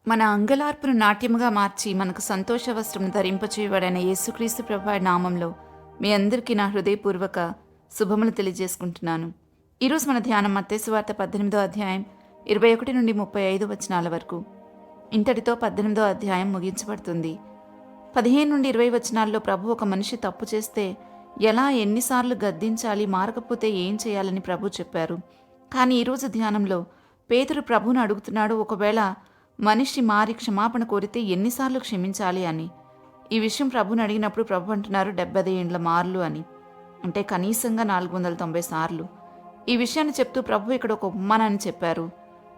మన అంగలార్పును నాట్యముగా మార్చి మనకు సంతోష వస్త్రమును ధరింపచేయబడిన యేసుక్రీస్తు ప్రభువారి నామంలో మీ అందరికీ నా హృదయపూర్వక శుభములు తెలియజేసుకుంటున్నాను. ఈరోజు మన ధ్యానం మత్తయి సువార్త 18వ అధ్యాయం 21 నుండి 35 వచనాల వరకు. ఇంతటితో 18వ అధ్యాయం ముగించబడుతుంది. 15 నుండి 20 వచనాల్లో ప్రభు ఒక మనిషి తప్పు చేస్తే ఎలా ఎన్నిసార్లు గద్దించాలి, మారకపోతే ఏం చేయాలని ప్రభు చెప్పారు. కానీ ఈరోజు ధ్యానంలో పేతురు ప్రభువును అడుగుతున్నాడు, ఒకవేళ మనిషి మారి క్షమాపణ కోరితే ఎన్నిసార్లు క్షమించాలి అని. ఈ విషయం ప్రభుని అడిగినప్పుడు ప్రభు అంటున్నారు 70 ఏండ్ల మార్లు అని, అంటే కనీసంగా 490 సార్లు. ఈ విషయాన్ని చెప్తూ ప్రభు ఇక్కడ ఒక ఉపమానాన్ని చెప్పారు.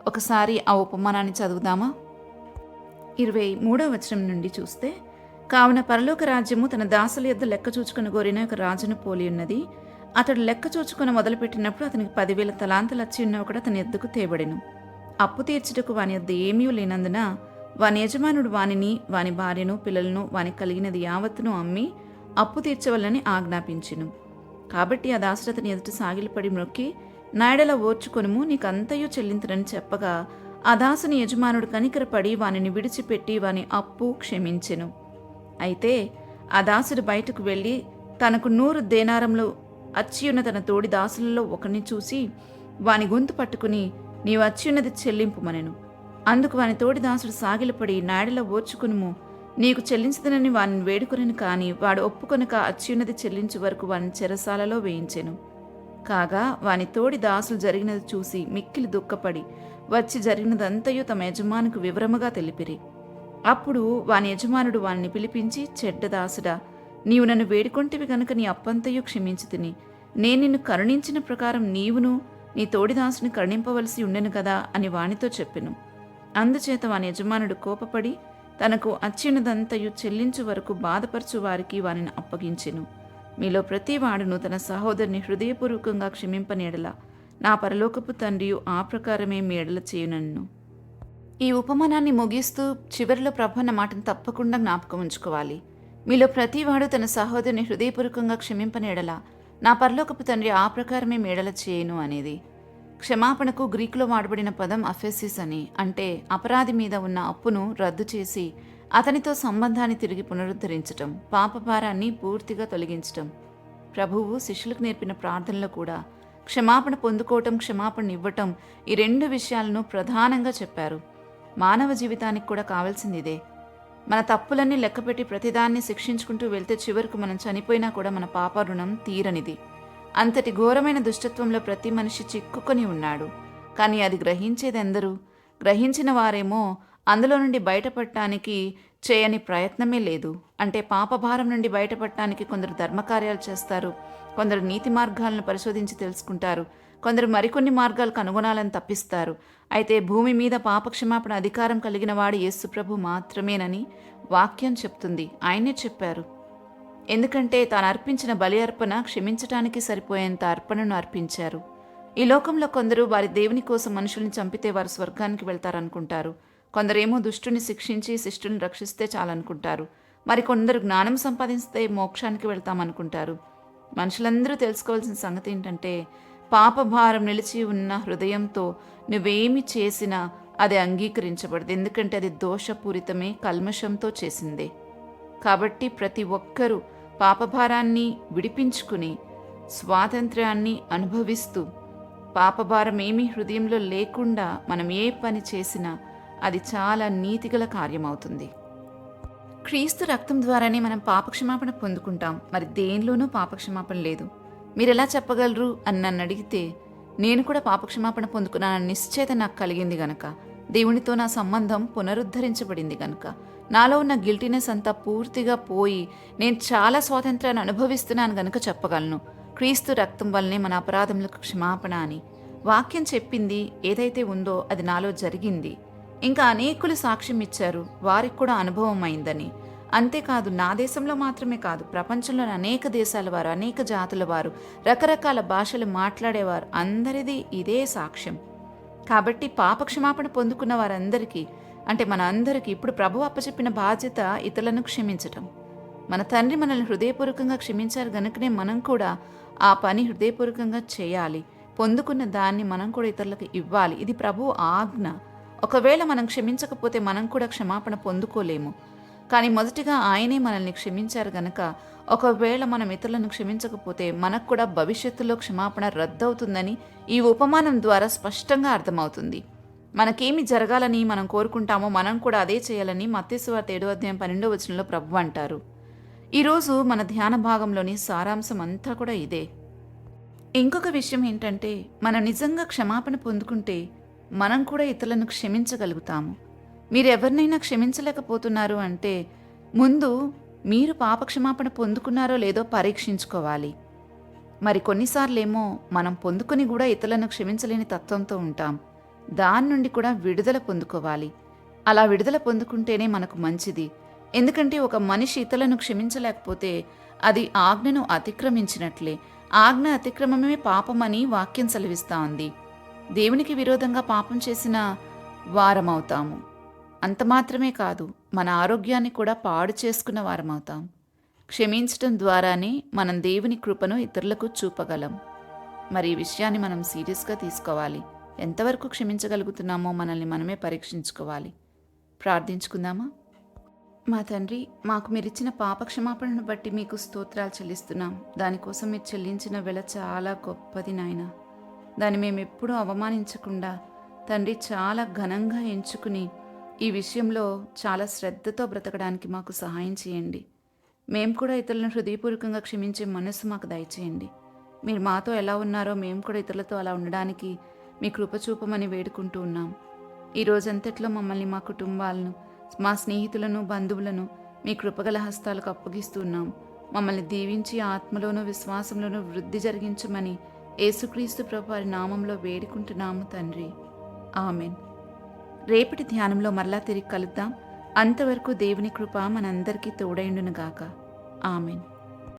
ఒకసారి ఆ ఉపమానాన్ని చదువుదామా? 23వ వచనం నుండి చూస్తే, కావున పరలోక రాజ్యము తన దాసుల యొద్ద లెక్క చూచుకుని కోరిన ఒక రాజును పోలి ఉన్నది. అతడు లెక్క చూచుకుని మొదలుపెట్టినప్పుడు అతనికి 10,000 తలాంతులు వచ్చి ఉన్న ఒకడు అతని ఎద్దుకు తేబడెను. అప్పు తీర్చుటకు వాని యొద్ద ఏమీ లేనందున వాని యజమానుడు వానిని, వాని భార్యను, పిల్లలను, వానికి కలిగినది యావత్తును అమ్మి అప్పు తీర్చవలని ఆజ్ఞాపించెను. కాబట్టి ఆ దాసుడు అతని ఎదుట సాగిలపడి మ్రొక్కి, నాయడల ఓర్చుకొనుము, నీకంతయు చెల్లింతునని చెప్పగా ఆ దాసుని యజమానుడు కనికరపడి వానిని విడిచిపెట్టి వాని అప్పు క్షమించెను. అయితే ఆ దాసుడు బయటకు వెళ్ళి తనకు 100 దేనారములు అచ్చియున్న తన తోడి దాసులలో ఒకరిని చూసి వాని గొంతు పట్టుకుని, నీవు అచ్చియున్నది చెల్లింపుమనెను. అందుకు వాని తోడి దాసుడు సాగిలపడి, నాయడల ఓర్చుకునుము, నీకు చెల్లించదనని వానిని వేడుకొనెను. కానీ వాడు ఒప్పుకొనక అచ్చియున్నది చెల్లించు వరకు వాని చెరసాలలో వేయించెను. కాగా వాని తోడి దాసులు జరిగినది చూసి మిక్కిలి దుఃఖపడి వచ్చి జరిగినదంతయు తమ యజమానుకు వివరముగా తెలిపిరి. అప్పుడు వాని యజమానుడు వానిని పిలిపించి, చెడ్డ దాసుడా, నీవు నన్ను వేడుకొంటివి గనుక నీ అప్పంతయు క్షమించితిని. నేను నిన్ను కరుణించిన ప్రకారం నీవును నీ తోడిదాసుని కరుణింపవలసి ఉండెను కదా అని వానితో చెప్పెను. అందుచేత వాని యజమానుడు కోపపడి తనకు అచ్చినదంతయు చెల్లించు వరకు బాధపరచు వారికి వానిని అప్పగించెను. మీలో ప్రతి వాడును తన సహోదరుని హృదయపూర్వకంగా క్షమింపని ఎడల నా పరలోకపు తండ్రియు ఆ ప్రకారమే మీ ఎడల చేయునన్ను. ఈ ఉపమానాన్ని ముగిస్తూ చివరిలో ప్రభు అన్న మాటను తప్పకుండా జ్ఞాపకం ఉంచుకోవాలి. మీలో ప్రతివాడు తన సహోదరుని హృదయపూర్వకంగా క్షమింపని ఎడల నా పరలోకపు తండ్రి ఆ ప్రకారమే మేడల చేయను అనేది. క్షమాపణకు గ్రీకులో వాడబడిన పదం అఫెసిస్ అని, అంటే అపరాధి మీద ఉన్న అప్పును రద్దు చేసి అతనితో సంబంధాన్ని తిరిగి పునరుద్ధరించటం, పాపభారాన్ని పూర్తిగా తొలగించటం. ప్రభువు శిష్యులకు నేర్పిన ప్రార్థనలో కూడా క్షమాపణ పొందుకోవటం, క్షమాపణ ఇవ్వటం, ఈ 2 విషయాలను ప్రధానంగా చెప్పారు. మానవ జీవితానికి కూడా కావాల్సింది ఇదే. మన తప్పులన్నీ లెక్కపెట్టి ప్రతిదాన్ని శిక్షించుకుంటూ వెళ్తే చివరకు మనం చనిపోయినా కూడా మన పాప రుణం తీరనిది. అంతటి ఘోరమైన దుష్టత్వంలో ప్రతి మనిషి చిక్కుకొని ఉన్నాడు. కానీ అది గ్రహించేదెందరూ? గ్రహించిన వారేమో అందులో నుండి బయటపడటానికి చేయని ప్రయత్నమే లేదు. అంటే పాపభారం నుండి బయటపడటానికి కొందరు ధర్మకార్యాలు చేస్తారు, కొందరు నీతి మార్గాలను పరిశోధించి తెలుసుకుంటారు, కొందరు మరికొన్ని మార్గాలకు అనుగుణాలను తప్పిస్తారు. అయితే భూమి మీద పాపక్షమాపణ అధికారం కలిగిన వాడు యేసుప్రభు మాత్రమేనని వాక్యం చెప్తుంది. ఆయనే చెప్పారు. ఎందుకంటే తాను అర్పించిన బలి అర్పణ క్షమించటానికి సరిపోయేంత అర్పణను అర్పించారు. ఈ లోకంలో కొందరు వారి దేవుని కోసం మనుషుల్ని చంపితే వారు స్వర్గానికి వెళ్తారనుకుంటారు. కొందరేమో దుష్టుని శిక్షించి శిష్టుని రక్షిస్తే చాలనుకుంటారు. మరి కొందరు జ్ఞానం సంపాదిస్తే మోక్షానికి వెళ్తామనుకుంటారు. మనుషులందరూ తెలుసుకోవాల్సిన సంగతి ఏంటంటే, పాపభారం నిలిచి ఉన్న హృదయంతో నువ్వేమి చేసినా అది అంగీకరించబడదు. ఎందుకంటే అది దోషపూరితమే, కల్మషంతో చేసిందే. కాబట్టి ప్రతి ఒక్కరూ పాపభారాన్ని విడిపించుకుని స్వాతంత్ర్యాన్ని అనుభవిస్తూ, పాపభారం ఏమీ హృదయంలో లేకుండా మనం ఏ పని చేసినా అది చాలా నీతిగల కార్యమవుతుంది. క్రీస్తు రక్తం ద్వారానే మనం పాపక్షమాపణ పొందుకుంటాం. మరి దేనిలోనూ పాపక్షమాపణ లేదు. మీరెలా చెప్పగలరు అని నన్ను అడిగితే, నేను కూడా పాపక్షమాపణ పొందుకున్నానన్న నిశ్చయత నాకు కలిగింది గనక, దేవునితో నా సంబంధం పునరుద్ధరించబడింది గనక, నాలో ఉన్న గిల్టీనెస్ అంతా పూర్తిగా పోయి నేను చాలా స్వాతంత్రాన్ని అనుభవిస్తున్నాను గనక చెప్పగలను, క్రీస్తు రక్తం వల్లనే మన అపరాధములకు క్షమాపణ అని. వాక్యం చెప్పింది ఏదైతే ఉందో అది నాలో జరిగింది. ఇంకా అనేకులు సాక్ష్యం ఇచ్చారు, వారికి కూడా అనుభవం అయిందని. అంతేకాదు, నా దేశంలో మాత్రమే కాదు, ప్రపంచంలోని అనేక దేశాల వారు, అనేక జాతుల వారు, రకరకాల భాషలు మాట్లాడేవారు, అందరిది ఇదే సాక్ష్యం. కాబట్టి పాపక్షమాపణ పొందుకున్న వారందరికీ, అంటే మన అందరికీ ఇప్పుడు ప్రభువు అప్పచెప్పిన బాధ్యత ఇతరులను క్షమించటం. మన తండ్రి మనల్ని హృదయపూర్వకంగా క్షమించారు గనుకనే మనం కూడా ఆ పని హృదయపూర్వకంగా చేయాలి. పొందుకున్న దాన్ని మనం కూడా ఇతరులకు ఇవ్వాలి. ఇది ప్రభువు ఆజ్ఞ. ఒకవేళ మనం క్షమించకపోతే మనం కూడా క్షమాపణ పొందుకోలేము. కానీ మొదటిగా ఆయనే మనల్ని క్షమించారు గనక ఒకవేళ మనం ఇతరులను క్షమించకపోతే మనకు కూడా భవిష్యత్తులో క్షమాపణ రద్దవుతుందని ఈ ఉపమానం ద్వారా స్పష్టంగా అర్థమవుతుంది. మనకేమి జరగాలని మనం కోరుకుంటామో మనం కూడా అదే చేయాలని మత్తయి సువార్త 7:12 ప్రభువు అంటారు. ఈరోజు మన ధ్యాన భాగంలోని సారాంశం అంతా కూడా ఇదే. ఇంకొక విషయం ఏంటంటే, మనం నిజంగా క్షమాపణ పొందుకుంటే మనం కూడా ఇతరులను క్షమించగలుగుతాము. మీరెవరినైనా క్షమించలేకపోతున్నారు అంటే ముందు మీరు పాపక్షమాపణ పొందుకున్నారో లేదో పరీక్షించుకోవాలి. మరి కొన్నిసార్లేమో మనం పొందుకొని కూడా ఇతరులను క్షమించలేని తత్వంతో ఉంటాం. దాని నుండి కూడా విడుదల పొందుకోవాలి. అలా విడుదల పొందుకుంటేనే మనకు మంచిది. ఎందుకంటే ఒక మనిషి ఇతరులను క్షమించలేకపోతే అది ఆజ్ఞను అతిక్రమించినట్లే. ఆజ్ఞ అతిక్రమమే పాపమని వాక్యం సెలవిస్తా ఉంది. దేవునికి విరోధంగా పాపం చేసిన వారమవుతాము. అంత మాత్రమే కాదు, మన ఆరోగ్యాన్ని కూడా పాడు చేసుకున్న వారమవుతాం. క్షమించటం ద్వారానే మనం దేవుని కృపను ఇతరులకు చూపగలం. మరి ఈ విషయాన్ని మనం సీరియస్గా తీసుకోవాలి. ఎంతవరకు క్షమించగలుగుతున్నామో మనల్ని మనమే పరీక్షించుకోవాలి. ప్రార్థించుకుందామా? మా తండ్రి, మాకు మీరిచ్చిన పాపక్షమాపణను బట్టి మీకు స్తోత్రాలు చెల్లిస్తున్నాం. దానికోసం మీరు చెల్లించిన వెల చాలా గొప్పది నాయన. దాన్ని మేము ఎప్పుడూ అవమానించకుండా తండ్రి చాలా ఘనంగా ఎంచుకుని ఈ విషయంలో చాలా శ్రద్ధతో బ్రతకడానికి మాకు సహాయం చేయండి. మేము కూడా ఇతరులను హృదయపూర్వకంగా క్షమించే మనసు మాకు దయచేయండి. మీరు మాతో ఎలా ఉన్నారో మేము కూడా ఇతరులతో అలా ఉండడానికి మీ కృప చూపమని వేడుకుంటూ ఉన్నాం. ఈ రోజంతట్లో మమ్మల్ని, మా కుటుంబాలను, మా స్నేహితులను, బంధువులను మీ కృపగల హస్తాలకు అప్పగిస్తున్నాం. మమ్మల్ని దీవించి ఆత్మలోనూ విశ్వాసంలోనూ వృద్ధి జరిగించమని యేసుక్రీస్తు ప్రభువారి నామంలో వేడుకుంటున్నాము తండ్రి. ఆమెన్. రేపటి ధ్యానంలో మరలా తిరిగి కలుద్దాం. అంతవరకు దేవుని కృప మనందరికీ తోడైండునుగాక. ఆమెన్.